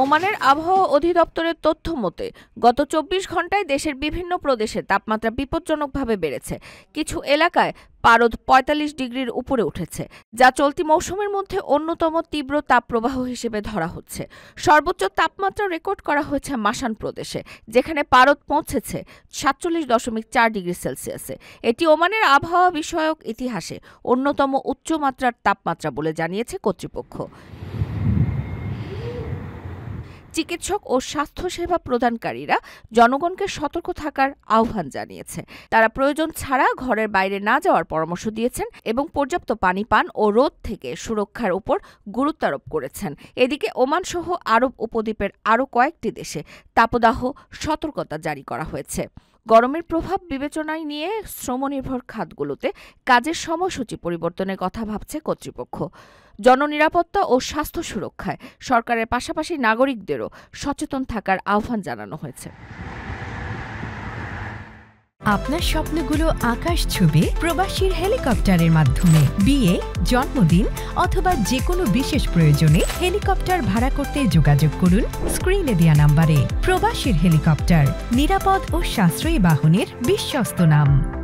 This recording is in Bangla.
ওমানের আবহাওয়া অধিদপ্তরের তথ্য মতে গত ২৪ ঘন্টায় দেশের বিভিন্ন প্রদেশে তাপমাত্রা বিপজ্জনকভাবে বেড়েছে। কিছু এলাকায় পারদ ৪৫ ডিগ্রির উপরে উঠেছে, যা চলতি মৌসুমের মধ্যে অন্যতম তীব্র তাপপ্রবাহ হিসেবে ধরা হচ্ছে। সর্বোচ্চ তাপমাত্রা রেকর্ড করা হয়েছে মাসান প্রদেশে, যেখানে পারদ পৌঁছেছে ৪৭.৪ ডিগ্রি সেলসিয়াসে। এটি ওমানের আবহাওয়া বিষয়ক ইতিহাসে অন্যতম উচ্চমাত্রার তাপমাত্রা বলে জানিয়েছে কর্তৃপক্ষ। চিকিৎসক ও স্বাস্থ্যসেবা প্রদানকারীরা জনগণকে সতর্ক থাকার আহ্বান জানিয়েছে। তারা প্রয়োজন ছাড়া ঘরের বাইরে না যাওয়ার পরামর্শ দিয়েছেন এবং পর্যাপ্ত পানি পান ও রোদ থেকে সুরক্ষার উপর গুরুত্ব আরোপ করেছেন। এদিকে ওমান সহ আরব উপদ্বীপের আরও কয়েকটি দেশে তাপদাহ সতর্কতা জারি করা হয়েছে। গরমের প্রভাব বিবেচনায় নিয়ে শ্রমনির্ভর খাতগুলোতে কাজের সময়সূচি পরিবর্তনের কথা ভাবছে কর্তৃপক্ষ। জননিরাপত্তা ও স্বাস্থ্য সুরক্ষায় সরকারের পাশাপাশি নাগরিকদেরও সচেতন থাকার আহ্বান জানানো হয়েছে। আপনার স্বপ্নগুলো আকাশ ছুবে প্রবাসীর হেলিকপ্টারের মাধ্যমে। বিয়ে, জন্মদিন অথবা যে কোনো বিশেষ প্রয়োজনে হেলিকপ্টার ভাড়া করতে যোগাযোগ করুন স্ক্রিনে দেয়া নাম্বারে। প্রবাসীর হেলিকপ্টার, নিরাপদ ও সাশ্রয়ী বাহনের বিশ্বস্ত নাম।